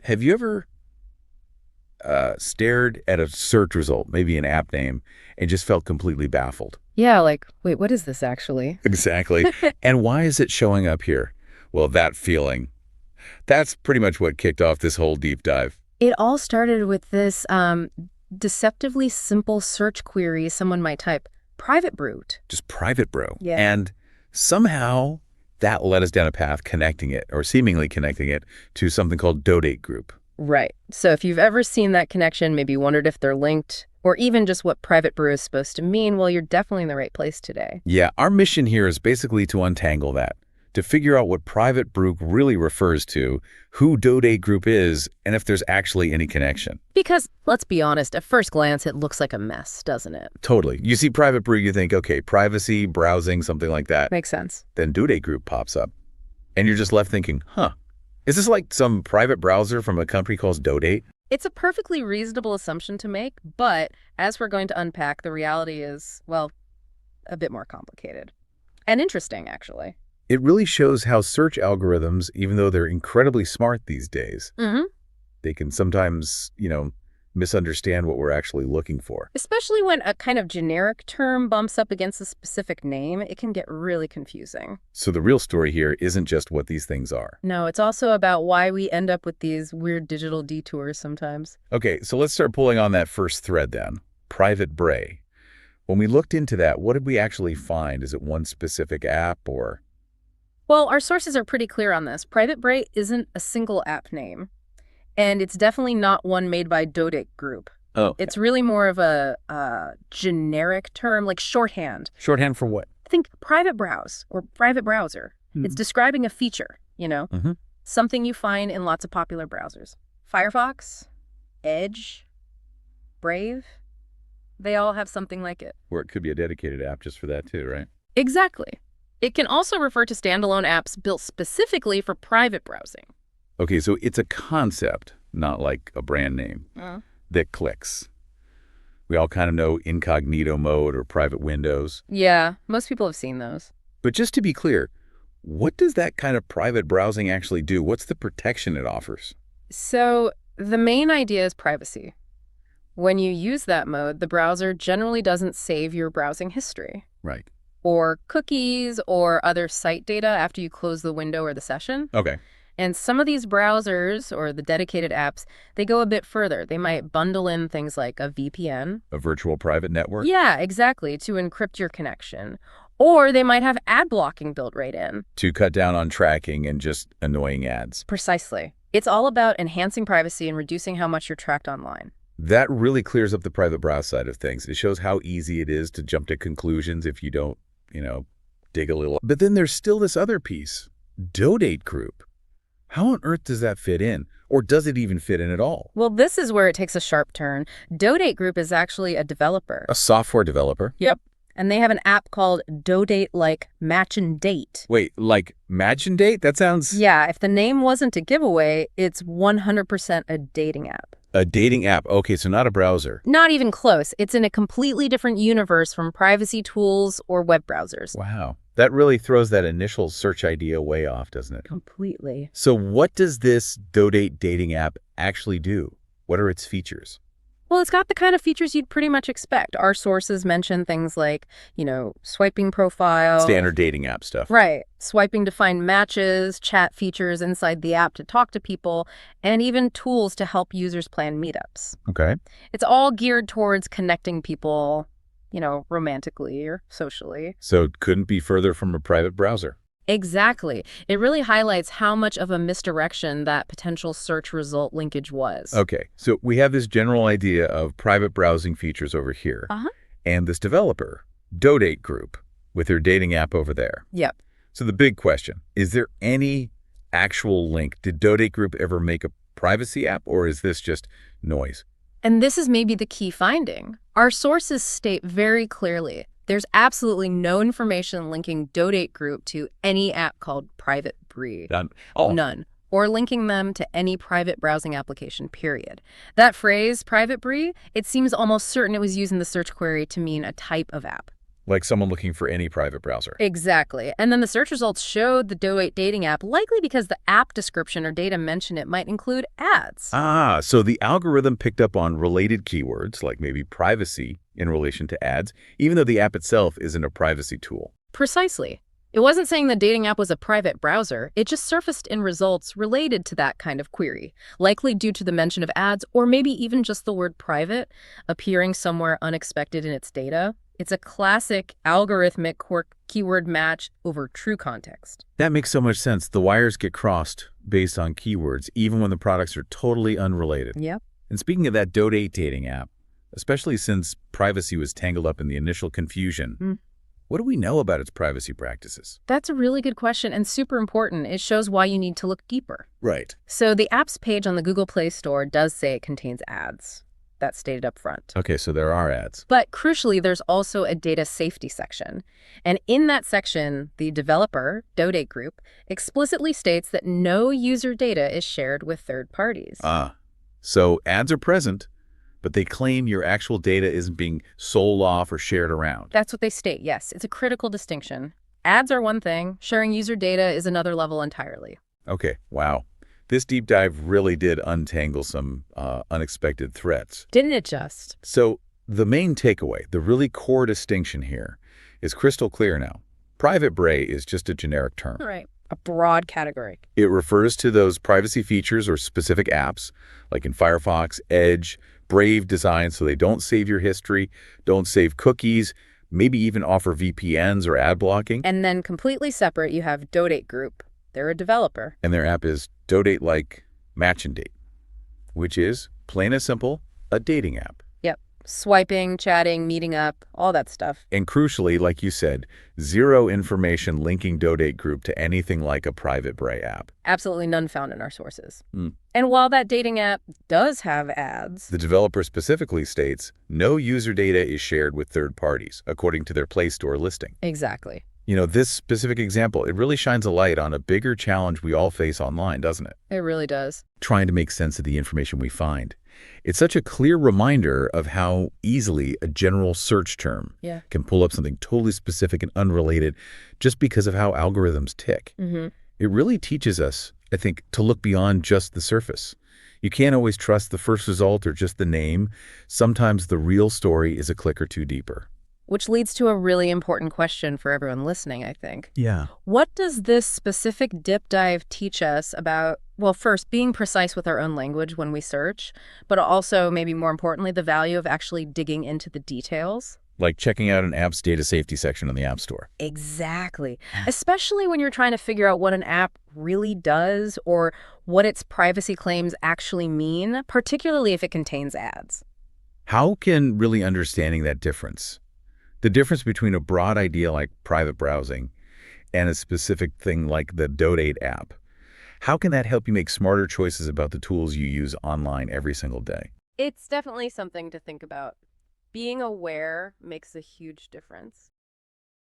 Have you ever stared at a search result, maybe an app name, and just felt completely baffled? Yeah, like, wait, what is this actually? Exactly. And why is it showing up here? Well, that feeling. That's pretty much what kicked off this whole deep dive. It all started with this deceptively simple search query someone might type, private brute. Just private bro. Yeah. And somehow that led us down a path connecting it, or seemingly connecting it, to something called Dodate Group. Right. So if you've ever seen that connection, maybe wondered if they're linked, or even just what private brew is supposed to mean, well, you're definitely in the right place today. Yeah, our mission here is basically to untangle that, to figure out what private brew really refers to, who Dodate Group is, and if there's actually any connection. Because, let's be honest, at first glance, it looks like a mess, doesn't it? Totally. You see private brew, you think, okay, privacy, browsing, something like that. Makes sense. Then Dodate Group pops up, and you're just left thinking, huh, is this like some private browser from a company called Dodate? It's a perfectly reasonable assumption to make, but as we're going to unpack, the reality is, well, a bit more complicated. And interesting, actually. It really shows how search algorithms, even though they're incredibly smart these days, they can sometimes, misunderstand what we're actually looking for. Especially when a kind of generic term bumps up against a specific name, it can get really confusing. So the real story here isn't just what these things are. No, it's also about why we end up with these weird digital detours sometimes. Okay, so let's start pulling on that first thread then. Private Bray. When we looked into that, what did we actually find? Is it one specific app or... Well, our sources are pretty clear on this. Private Bray isn't a single app name, and it's definitely not one made by Dodate Group. Oh. It's really more of a generic term, like shorthand. Shorthand for what? Think private browse or private browser. It's describing a feature, something you find in lots of popular browsers. Firefox, Edge, Brave, they all have something like it. Or it could be a dedicated app just for that too, right? Exactly. It can also refer to standalone apps built specifically for private browsing. Okay, so it's a concept, not like a brand name, that clicks. We all kind of know incognito mode or private windows. Yeah, most people have seen those. But just to be clear, what does that kind of private browsing actually do? What's the protection it offers? So the main idea is privacy. When you use that mode, the browser generally doesn't save your browsing history. Right. Or cookies or other site data after you close the window or the session. Okay. And some of these browsers or the dedicated apps, they go a bit further. They might bundle in things like a VPN. A virtual private network? Yeah, exactly, to encrypt your connection. Or they might have ad blocking built right in. To cut down on tracking and just annoying ads. Precisely. It's all about enhancing privacy and reducing how much you're tracked online. That really clears up the private browse side of things. It shows how easy it is to jump to conclusions if you don't, dig a little. But then there's still this other piece, Dodate Group. How on earth does that fit in? Or does it even fit in at all? Well, this is where it takes a sharp turn. Dodate Group is actually a developer. A software developer? Yep. And they have an app called Dodate like Match and Date. Wait, like Match and Date? That sounds... Yeah, if the name wasn't a giveaway, it's 100% a dating app. A dating app. Okay, so not a browser. Not even close. It's in a completely different universe from privacy tools or web browsers. Wow. That really throws that initial search idea way off, doesn't it? Completely. So what does this Dodate dating app actually do? What are its features? Well, it's got the kind of features you'd pretty much expect. Our sources mention things like, swiping profile. Standard dating app stuff. Right. Swiping to find matches, chat features inside the app to talk to people, and even tools to help users plan meetups. Okay. It's all geared towards connecting people, romantically or socially. So it couldn't be further from a private browser. Exactly. It really highlights how much of a misdirection that potential search result linkage was. Okay, so we have this general idea of private browsing features over here. And this developer, Dodate Group, with their dating app over there. Yep. So the big question, is there any actual link? Did Dodate Group ever make a privacy app, or is this just noise? And this is maybe the key finding. Our sources state very clearly there's absolutely no information linking Dodate Group to any app called Private Bray. None. Oh. None. Or linking them to any private browsing application, period. That phrase, Private Bray, it seems almost certain it was used in the search query to mean a type of app. Like someone looking for any private browser. Exactly. And then the search results showed the Doate dating app, likely because the app description or data mention it might include ads. Ah, so the algorithm picked up on related keywords, like maybe privacy in relation to ads, even though the app itself isn't a privacy tool. Precisely. It wasn't saying the dating app was a private browser. It just surfaced in results related to that kind of query, likely due to the mention of ads or maybe even just the word private appearing somewhere unexpected in its data. It's a classic algorithmic keyword match over true context. That makes so much sense. The wires get crossed based on keywords, even when the products are totally unrelated. Yep. And speaking of that Doate dating app, especially since privacy was tangled up in the initial confusion, what do we know about its privacy practices? That's a really good question and super important. It shows why you need to look deeper. Right. So the app's page on the Google Play Store does say it contains ads. That's stated up front. Okay, so there are ads. But crucially, there's also a data safety section. And in that section, the developer, Doate Group, explicitly states that no user data is shared with third parties. So ads are present, but they claim your actual data isn't being sold off or shared around. That's what they state, yes. It's a critical distinction. Ads are one thing, sharing user data is another level entirely. Okay, wow. This deep dive really did untangle some unexpected threats. Didn't it just? So the main takeaway, the really core distinction here, is crystal clear now. Private Bray is just a generic term. Right. A broad category. It refers to those privacy features or specific apps, like in Firefox, Edge, Brave designed so they don't save your history, don't save cookies, maybe even offer VPNs or ad blocking. And then completely separate, you have Doate Group. They're a developer. And their app is Dodate like Match and Date, which is, plain and simple, a dating app. Yep. Swiping, chatting, meeting up, all that stuff. And crucially, like you said, zero information linking Dodate Group to anything like a private Bray app. Absolutely none found in our sources. And while that dating app does have ads, the developer specifically states no user data is shared with third parties, according to their Play Store listing. Exactly. You know, this specific example, it really shines a light on a bigger challenge we all face online, doesn't it? It really does. Trying to make sense of the information we find. It's such a clear reminder of how easily a general search term can pull up something totally specific and unrelated just because of how algorithms tick. It really teaches us, I think, to look beyond just the surface. You can't always trust the first result or just the name. Sometimes the real story is a click or two deeper. Which leads to a really important question for everyone listening, I think. Yeah. What does this specific dip dive teach us about, well, first, being precise with our own language when we search, but also, maybe more importantly, the value of actually digging into the details? Like checking out an app's data safety section on the App Store. Exactly. Especially when you're trying to figure out what an app really does or what its privacy claims actually mean, particularly if it contains ads. How can really understanding that difference, the difference between a broad idea like private browsing and a specific thing like the Dodate app, how can that help you make smarter choices about the tools you use online every single day? It's definitely something to think about. Being aware makes a huge difference.